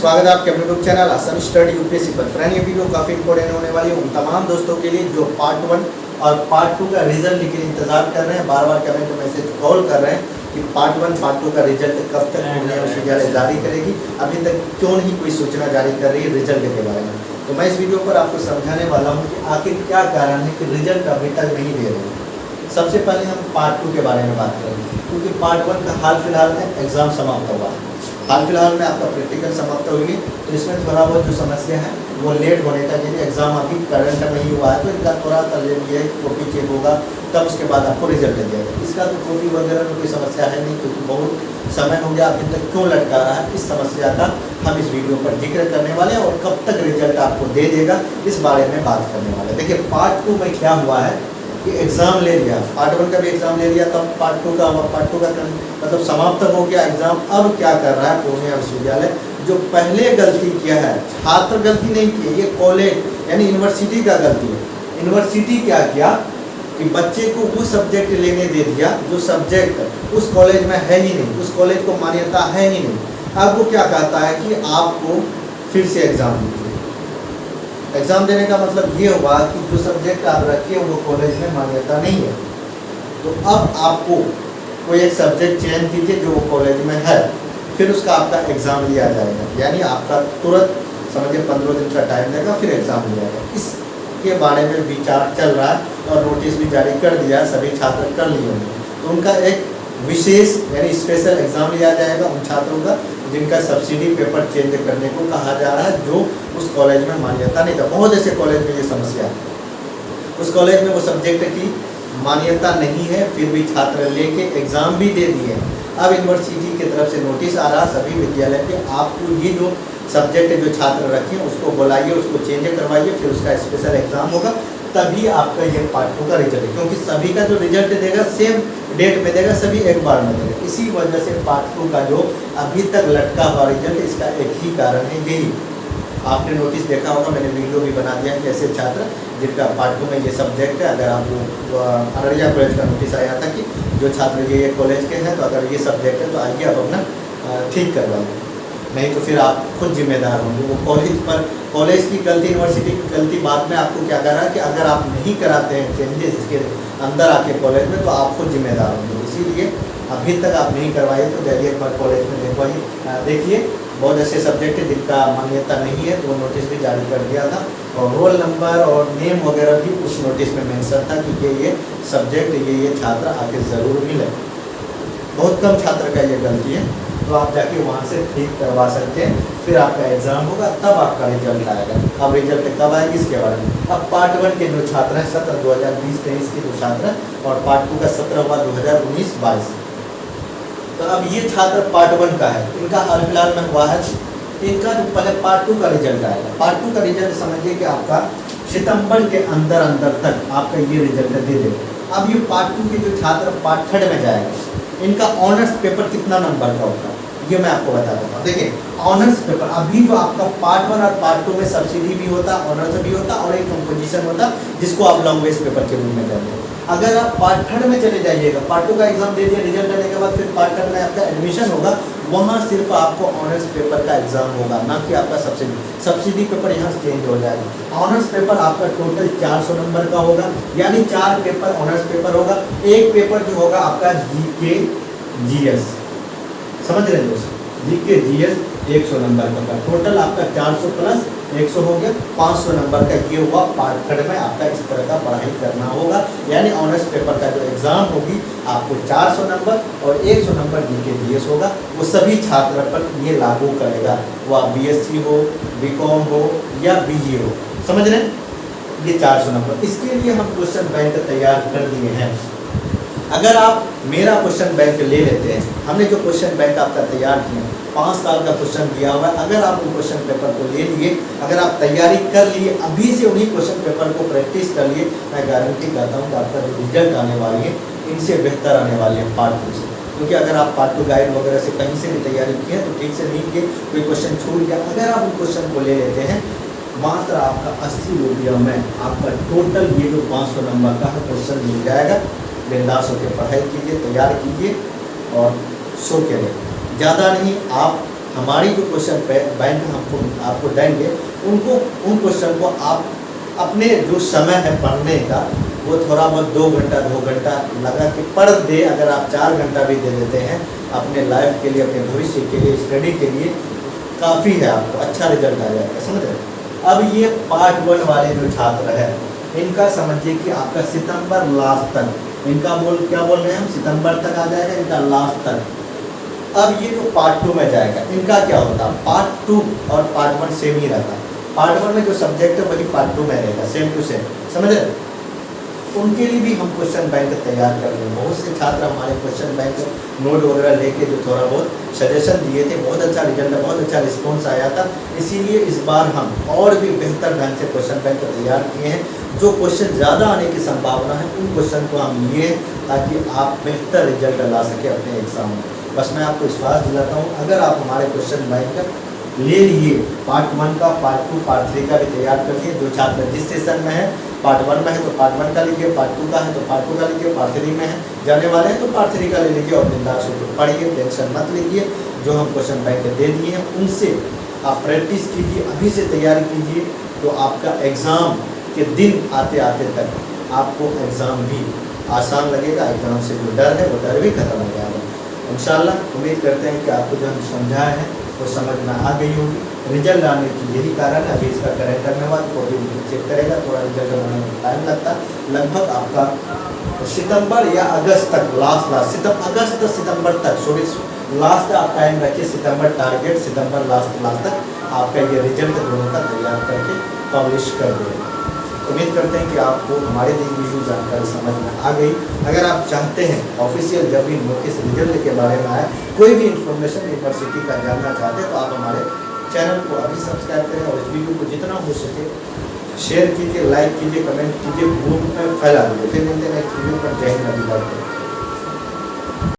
स्वागत है आपके अपने यूट्यूब चैनल आसान स्टडी यूपीएससी पर। फ्रेंड, ये वीडियो काफ़ी इंपॉर्टेंट होने वाली है उन तमाम दोस्तों के लिए जो पार्ट 1 और पार्ट 2 का रिजल्ट के लिए इंतजार कर रहे हैं, बार बार कमेंट मैसेज कॉल कर रहे हैं कि पार्ट 1 पार्ट 2 का रिजल्ट कब तक पूर्णिया विश्वविद्यालय जारी करेगी, अभी तक क्यों नहीं कोई सूचना जारी कर रही है रिजल्ट के बारे में। तो मैं इस वीडियो पर आपको समझाने वाला हूँ कि आखिर क्या कारण है कि रिजल्ट अभी तक नहीं दे रहे हैं। सबसे पहले हम पार्ट 2 के बारे में बात करेंगे, क्योंकि पार्ट 1 का हाल फिलहाल में एग्जाम समाप्त हुआ है। हाल फिलहाल में आपका प्रैक्टिकल समाप्त होगी, तो इसमें थोड़ा बहुत जो समस्या है वो लेट होने का, यदि एग्जाम अभी करंट नहीं हुआ है तो इनका थोड़ा सा लेट है, कॉपी चेक होगा तब उसके बाद आपको रिजल्ट दे दिया जाएगा। इसका तो कॉपी वगैरह में कोई समस्या है नहीं, क्योंकि बहुत समय हो गया अभी तक क्यों लटका रहा है, इस समस्या का हम इस वीडियो पर जिक्र करने वाले हैं और कब तक रिजल्ट आपको दे देगा इस बारे में बात करने वाले। देखिए पार्ट 2 में क्या हुआ है कि एग्ज़ाम ले लिया, पार्ट 1 का भी एग्ज़ाम ले लिया, तब पार्ट 2 का मतलब समाप्त हो गया एग्ज़ाम। अब क्या कर रहा है पूर्णिया विश्वविद्यालय, जो पहले गलती किया है, छात्र गलती नहीं की, ये कॉलेज यानी यूनिवर्सिटी का गलती है। यूनिवर्सिटी क्या किया कि बच्चे को वो सब्जेक्ट लेने दे दिया जो सब्जेक्ट उस कॉलेज में है ही नहीं, उस कॉलेज को मान्यता है ही नहीं। अब वो क्या कहता है कि आपको फिर से एग्ज़ाम दीजिए। एग्ज़ाम देने का मतलब ये हुआ कि जो सब्जेक्ट आप रखिए वो कॉलेज में मान्यता नहीं है, तो अब आपको कोई एक सब्जेक्ट चयन कीजिए जो वो कॉलेज में है, फिर उसका आपका एग्ज़ाम लिया जाएगा। यानी आपका तुरंत समझिए 15 दिन का टाइम देगा, फिर एग्ज़ाम लिया जाएगा। इसके बारे में विचार चल रहा है और नोटिस भी जारी कर दिया, सभी छात्र कर लिए होंगे। तो उनका एक विशेष यानी स्पेशल एग्ज़ाम लिया जाएगा उन छात्रों का जिनका सब्सिडी पेपर चेंज करने को कहा जा रहा है, जो उस कॉलेज में मान्यता नहीं था। बहुत ऐसे कॉलेज में ये समस्या है, उस कॉलेज में वो सब्जेक्ट की मान्यता नहीं है, फिर भी छात्र लेके एग्ज़ाम भी दे दिए। अब यूनिवर्सिटी की तरफ से नोटिस आ रहा सभी विद्यालय के, आपको ये जो सब्जेक्ट जो छात्र रखे हैं उसको बुलाइए, उसको चेंज करवाइए, फिर उसका स्पेशल एग्ज़ाम होगा, तभी आपका ये पार्ट 2 का रिजल्ट है। क्योंकि सभी का जो रिजल्ट देगा सेम डेट में देगा, सभी एक बार में देगा। इसी वजह से पार्ट 2 का जो अभी तक लटका हुआ रिजल्ट, इसका एक ही कारण है, यही आपने नोटिस देखा होगा, मैंने वीडियो भी बना दिया कि ऐसे छात्र जिनका पार्ट 2 में ये सब्जेक्ट है, अगर आपको अररिया कॉलेज का नोटिस आया था कि जो छात्र ये कॉलेज के हैं तो अगर ये सब्जेक्ट है तो आइए आप अपना ठीक करवाइए, नहीं तो फिर आप खुद जिम्मेदार होंगे। वो कॉलेज की गलती, यूनिवर्सिटी की गलती बाद में आपको क्या कर रहा है कि अगर आप नहीं कराते हैं चेंजेस इसके अंदर आके कॉलेज में तो आप खुद जिम्मेदार होंगे। इसीलिए अभी तक आप नहीं करवाइए तो जाइए एक बार कॉलेज में देखवाइए। देखिए बहुत ऐसे सब्जेक्ट है जिनका मान्यता नहीं है, तो वो नोटिस भी जारी कर दिया था और रोल नंबर और नेम वगैरह भी उस नोटिस में मेंशन था कि ये सब्जेक्ट ये छात्र आके ज़रूर मिले। बहुत कम छात्र का ये गलती है, तो आप जाके वहाँ से ठीक करवा सकते हैं, फिर आपका एग्ज़ाम होगा तब आपका रिजल्ट आएगा। अब रिजल्ट कब आएगी इसके बारे में, अब पार्ट 1 के जो छात्र हैं 17 2020-23 के जो छात्र हैं और पार्ट 2 का 17 हुआ 2019-22, तो अब ये छात्र पार्ट 1 का है, इनका हाल फिलहाल में हुआ है, इनका जो पहले पार्ट 2 का रिजल्ट आएगा। पार्ट 2 का रिजल्ट समझिए कि आपका सितंबर के अंदर तक आपका ये रिजल्ट दे देगा। अब ये पार्ट 2 के जो छात्र पार्ट 3 में जाएगा, इनका ऑनर्स पेपर कितना नंबर का होगा ये मैं आपको बता दूँगा। देखिए ऑनर्स पेपर अभी जो आपका पार्ट 1 और पार्ट 2 में सब्सिडी भी होता, ऑनर्स भी होता और एक कंपोजिशन होता जिसको आप लैंग्वेज पेपर के रूप में कहते हैं। अगर आप पार्ट 3 में चले जाइएगा, पार्ट 2 का एग्जाम दे दिया, रिजल्ट आने के बाद फिर पार्ट 3 में आपका एडमिशन होगा, वहाँ सिर्फ आपको ऑनर्स पेपर का एग्जाम होगा, ना कि आपका सब्सिडी पेपर यहाँ से चेंज हो जाएगा। ऑनर्स पेपर आपका टोटल 400 नंबर का होगा, यानी 4 पेपर ऑनर्स पेपर होगा। एक पेपर जो होगा आपका जीके जीएस, समझ रहे हैं दोस्तों, जीके जीएस 100 नंबर का, टोटल आपका 400 प्लस 100 हो गया 500 नंबर का। ये हुआ पार्ट 3 में आपका इस तरह का पढ़ाई करना होगा, यानी ऑनर्स पेपर का जो एग्ज़ाम होगी आपको 400 नंबर और 100 नंबर जीके जीएस होगा। वो सभी छात्र पर ये लागू करेगा, वो आप बीएससी हो, बीकॉम हो या बीई हो, समझ रहे हैं, ये 400 नंबर। इसके लिए हम क्वेश्चन बैंक तैयार कर दिए हैं। अगर आप मेरा क्वेश्चन बैंक ले लेते हैं, हमने जो क्वेश्चन बैंक आपका तैयार किया 5 साल का क्वेश्चन दिया हुआ है, अगर आप उन क्वेश्चन पेपर को ले लिए, अगर आप तैयारी कर लिए, अभी से उन्हीं क्वेश्चन पेपर को प्रैक्टिस कर लिए, मैं गारंटी करता हूँ कि आपका जो रिजल्ट आने वाली है इनसे बेहतर आने वाली है पार्ट 2 से। क्योंकि अगर आप पार्ट 2 गाइड वगैरह से कहीं से भी तैयारी किए तो ठीक से नहीं किए, कोई क्वेश्चन छूट गया, अगर आप उन क्वेश्चन को ले लेते हैं, मात्र आपका 80 रुपये में आपका टोटल ये जो 500 नंबर का क्वेश्चन मिल जाएगा। बिंदास होकर पढ़ाई कीजिए, तैयार कीजिए और सो के लिए ज़्यादा नहीं, आप हमारी जो क्वेश्चन बैंक हमको आपको देंगे उन क्वेश्चन को आप अपने जो समय है पढ़ने का वो थोड़ा बहुत 2 घंटा लगा के पढ़ दे। अगर आप 4 घंटा भी दे देते हैं अपने लाइफ के लिए, अपने भविष्य के लिए, स्टडी के लिए काफ़ी है, आपको अच्छा रिजल्ट आ जाएगा। समझ रहे? अब ये पार्ट 1 वाले जो छात्र हैं इनका समझिए कि आपका सितंबर लास्ट तक, इनका क्या बोल रहे हैं हम, सितंबर तक आ जाएगा इनका लास्ट तक। अब ये जो पार्ट 2 में जाएगा इनका क्या होता है, पार्ट 2 और पार्ट 1 सेम ही रहता है। पार्ट 1 में जो सब्जेक्ट है वही पार्ट 2 में रहेगा, सेम टू सेम। समझ रहे? उनके लिए भी हम क्वेश्चन बैंक तैयार कर रहे हैं। बहुत से छात्र हमारे क्वेश्चन बैंक नोट वगैरह लेके जो थोड़ा बहुत सजेशन दिए थे, बहुत अच्छा रिजल्ट, बहुत अच्छा रिस्पॉन्स आया था। इसीलिए इस बार हम और भी बेहतर ढंग से क्वेश्चन बैंक तैयार किए हैं। जो क्वेश्चन ज़्यादा आने की संभावना है उन क्वेश्चन को हम लिए ताकि आप बेहतर रिजल्ट ला सके अपने एग्जाम में। बस मैं आपको विश्वास दिलाता हूँ, अगर आप हमारे क्वेश्चन बैंक ले लिए, पार्ट 1 का, पार्ट 2, पार्ट 3 का भी तैयार कर लिए। जो छात्र जिस सेशन में है, पार्ट 1 में है तो पार्ट 1 का लीजिए, पार्ट 2 का है तो पार्ट 2 का लीजिए, पार्ट 3 में है जाने वाले हैं तो पार्ट 3 का ले लीजिए और बिंदास होकर पढ़िए, टेंशन मत लीजिए। जो हम क्वेश्चन बैंक दे दिए हैं उनसे आप प्रैक्टिस कीजिए, अभी से तैयारी कीजिए, तो आपका एग्ज़ाम के दिन आते आते तक आपको एग्ज़ाम भी आसान लगेगा। एग्ज़ाम से जो डर है वो डर भी खत्म हो जाएगा इंशाल्लाह। उम्मीद करते हैं कि आपको जो हम समझाए हैं वो समझ में आ गई होगी। रिजल्ट आने की यही कारण है। अभी इसका करेक्ट करने बाद कोई भी चेक करेगा, थोड़ा रिजल्ट आने में टाइम लगता है। लगभग आपका सितंबर या अगस्त तक, लास्ट अगस्त सितंबर तक, सॉरी लास्ट आप टाइम रखिए, सितंबर टारगेट, सितंबर लास्ट तक आपका ये रिजल्ट दोनों का तैयार करके पब्लिश कर देगा। उम्मीद करते हैं कि आपको हमारे दी हुई जानकारी समझ में आ गई। अगर आप चाहते हैं ऑफिशियल जब भी नोटिस रिजल्ट के बारे में आए, कोई भी इंफॉर्मेशन यूनिवर्सिटी का जानना चाहते हैं तो आप हमारे चैनल को अभी सब्सक्राइब करें और इस वीडियो को जितना हो सके शेयर कीजिए, लाइक कीजिए, कमेंट कीजिए, ग्रुप में फैला दीजिए। फिर मिलते हैं नेक्स्ट वीडियो पर। जय हिंद।